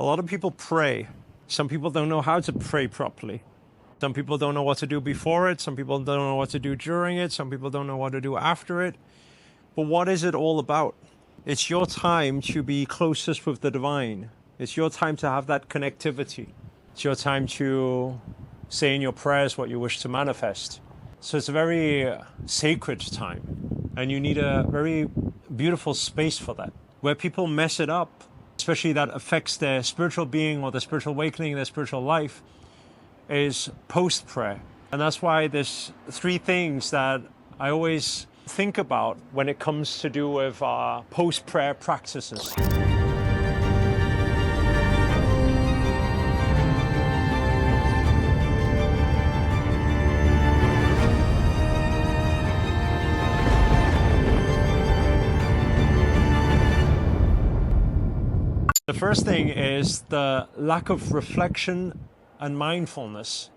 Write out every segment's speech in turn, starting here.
A lot of people pray. Some people don't know how to pray properly. Some people don't know what to do before it. Some people don't know what to do during it. Some people don't know what to do after it. But what is it all about? It's your time to be closest with the divine. It's your time to have that connectivity. It's your time to say in your prayers what you wish to manifest. So it's a very sacred time. And you need a very beautiful space for that. Where people mess it up, especially that affects their spiritual being or their spiritual awakening, their spiritual life, is post-prayer. And that's why there's three things that I always think about when it comes to do with post-prayer practices. The first thing is the lack of reflection and mindfulness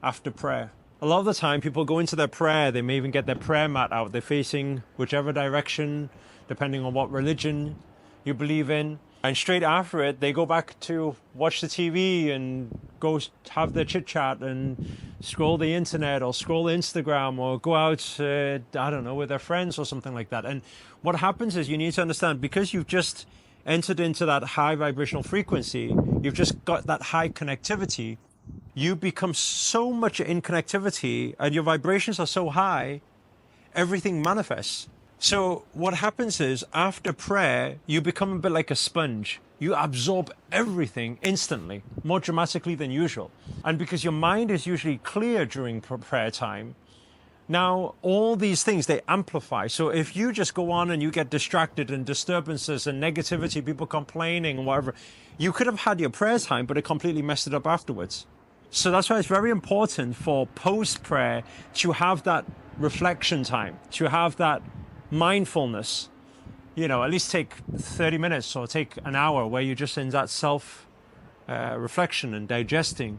after prayer. A lot of the time people go into their prayer, they may even get their prayer mat out. They're facing whichever direction, depending on what religion you believe in. And straight after it, they go back to watch the TV and go have their chit chat and scroll the internet or scroll Instagram or go out, I don't know, with their friends or something like that. And what happens is you need to understand, because you've just entered into that high vibrational frequency, you've just got that high connectivity, you become so much in connectivity and your vibrations are so high, everything manifests. So what happens is after prayer, you become a bit like a sponge. You absorb everything instantly, more dramatically than usual. And because your mind is usually clear during prayer time, now, all these things, they amplify. So if you just go on and you get distracted and disturbances and negativity, people complaining and whatever, you could have had your prayer time, but it completely messed it up afterwards. So that's why it's very important for post-prayer to have that reflection time, to have that mindfulness. You know, at least take 30 minutes or take an hour where you're just in that self-reflection and digesting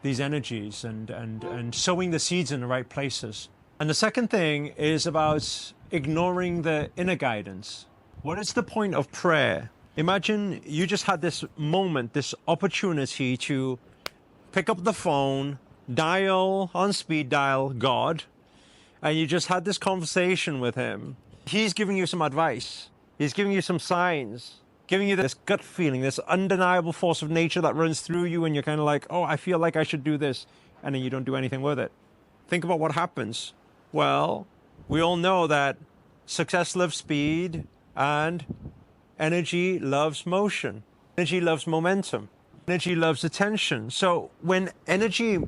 these energies and sowing the seeds in the right places. And the second thing is about ignoring the inner guidance. What is the point of prayer? Imagine you just had this moment, this opportunity to pick up the phone, dial on speed dial God, and you just had this conversation with him. He's giving you some advice. He's giving you some signs, giving you this gut feeling, this undeniable force of nature that runs through you, and you're kind of like, oh, I feel like I should do this, and then you don't do anything with it. Think about what happens. Well, we all know that success loves speed, and energy loves motion. Energy loves momentum. Energy loves attention. So when energy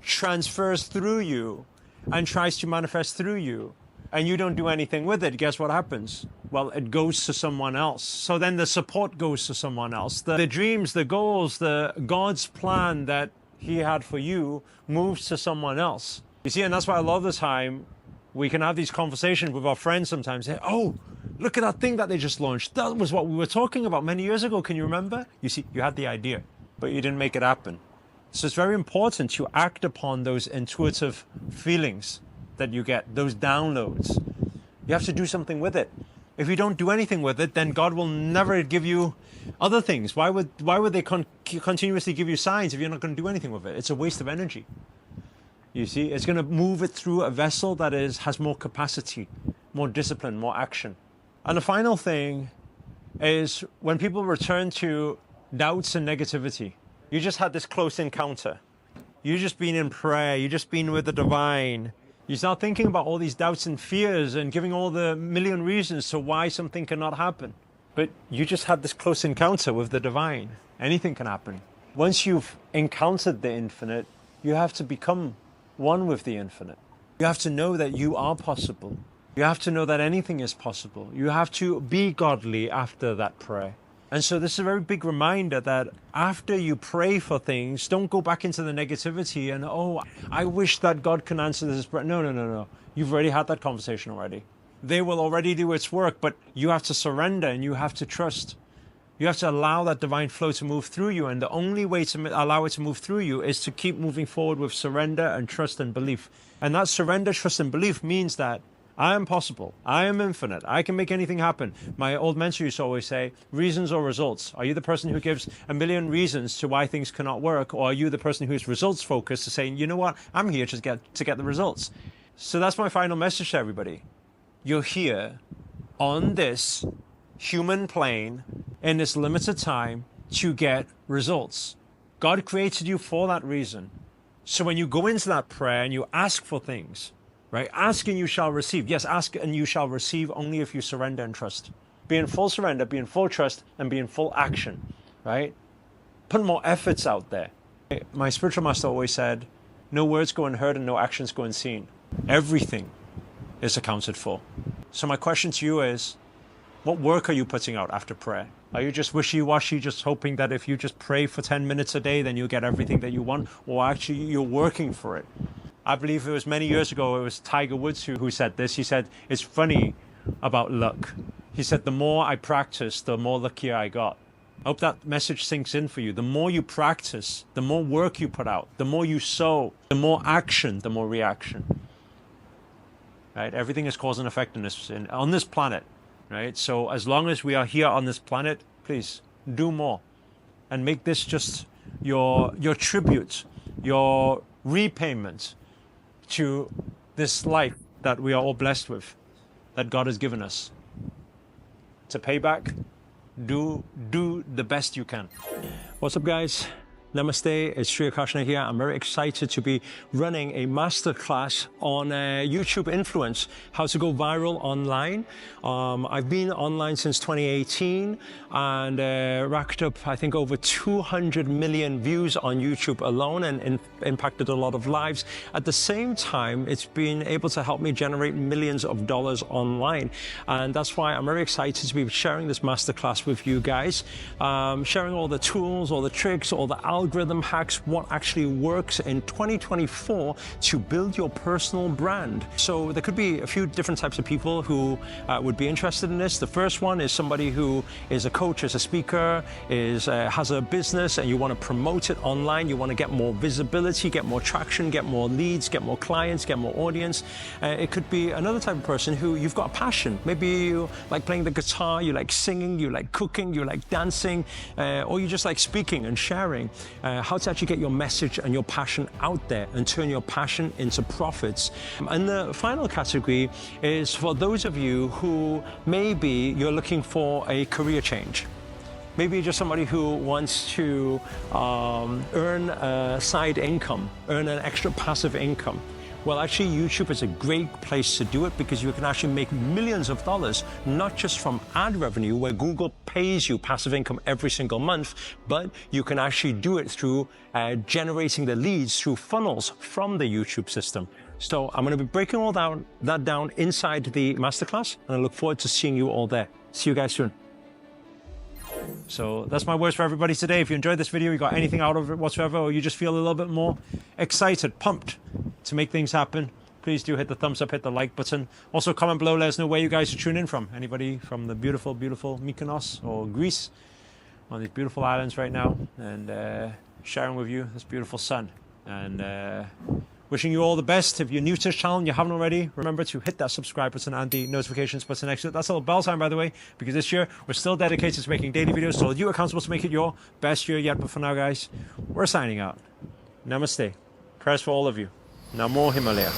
transfers through you and tries to manifest through you, and you don't do anything with it, guess what happens? Well, it goes to someone else. So then the support goes to someone else. The dreams, the goals, the God's plan that he had for you moves to someone else. You see, and that's why a lot of the time we can have these conversations with our friends sometimes. Say, oh, look at that thing that they just launched. That was what we were talking about many years ago. Can you remember? You see, you had the idea, but you didn't make it happen. So it's very important to act upon those intuitive feelings that you get, those downloads. You have to do something with it. If you don't do anything with it, then God will never give you other things. Why would they continuously give you signs if you're not going to do anything with it? It's a waste of energy. You see, it's going to move it through a vessel that has more capacity, more discipline, more action. And the final thing is when people return to doubts and negativity. You just had this close encounter. You just been in prayer. You just been with the divine. You start thinking about all these doubts and fears and giving all the million reasons to why something cannot happen. But you just had this close encounter with the divine. Anything can happen. Once you've encountered the infinite, you have to become one with the infinite. You have to know that you are possible. You have to know that anything is possible. You have to be godly after that prayer. And so this is a very big reminder that after you pray for things, don't go back into the negativity and, oh, I wish that God can answer this prayer. No. You've already had that conversation already. They will already do its work, but you have to surrender and you have to trust. You have to allow that divine flow to move through you. And the only way to allow it to move through you is to keep moving forward with surrender and trust and belief. And that surrender, trust, and belief means that I am possible. I am infinite. I can make anything happen. My old mentor used to always say, reasons or results? Are you the person who gives a million reasons to why things cannot work? Or are you the person who's results focused to saying, you know what, I'm here to get the results? So that's my final message to everybody. You're here on this human plane in this limited time to get results. God created you for that reason. So when you go into that prayer and you ask for things, right? Ask and you shall receive. Yes, ask and you shall receive only if you surrender and trust. Be in full surrender, be in full trust, and be in full action, right? Put more efforts out there. My spiritual master always said, no words go unheard and no actions go unseen. Everything is accounted for. So my question to you is, what work are you putting out after prayer? Are you just wishy-washy, just hoping that if you just pray for 10 minutes a day, then you'll get everything that you want? Or actually you're working for it? I believe it was many years ago, it was Tiger Woods who said this. He said, it's funny about luck. He said, the more I practice, the more luckier I got. I hope that message sinks in for you. The more you practice, the more work you put out, the more you sow, the more action, the more reaction. Right? Everything is cause and effect on this planet. Right? So as long as we are here on this planet, please do more and make this just your tribute, your repayment to this life that we are all blessed with, that God has given us. To pay back, do the best you can. What's up, guys? Namaste, it's Sri Akarshana here. I'm very excited to be running a masterclass on YouTube influence, how to go viral online. I've been online since 2018 and racked up, I think, over 200 million views on YouTube alone and impacted a lot of lives. At the same time, it's been able to help me generate millions of dollars online. And that's why I'm very excited to be sharing this masterclass with you guys, sharing all the tools, all the tricks, all the algorithm hacks, what actually works in 2024 to build your personal brand. So there could be a few different types of people who would be interested in this. The first one is somebody who is a coach, is a speaker, has a business, and you want to promote it online. You want to get more visibility, get more traction, get more leads, get more clients, get more audience. It could be another type of person who you've got a passion. Maybe you like playing the guitar, you like singing, you like cooking, you like dancing, or you just like speaking and sharing. How to actually get your message and your passion out there and turn your passion into profits. And the final category is for those of you who maybe you're looking for a career change. Maybe you're just somebody who wants to earn a side income, earn an extra passive income. Well, actually, YouTube is a great place to do it because you can actually make millions of dollars, not just from ad revenue, where Google pays you passive income every single month, but you can actually do it through generating the leads through funnels from the YouTube system. So I'm going to be breaking all that down inside the masterclass, and I look forward to seeing you all there. See you guys soon. So that's my words for everybody today. If you enjoyed this video, you got anything out of it whatsoever, or you just feel a little bit more excited, pumped to make things happen, please do hit the thumbs up, hit the like button. Also comment below, let us know where you guys are tuning in from. Anybody from the beautiful, beautiful Mykonos or Greece, on these beautiful islands right now, and sharing with you this beautiful sun. And wishing you all the best. If you're new to this channel and you haven't already, remember to hit that subscribe button and the notifications button next to it. That's a little bell sign, by the way, because this year we're still dedicated to making daily videos, so you are accountable to make it your best year yet. But for now, guys, we're signing out. Namaste. Prayers for all of you. Namo Himalaya.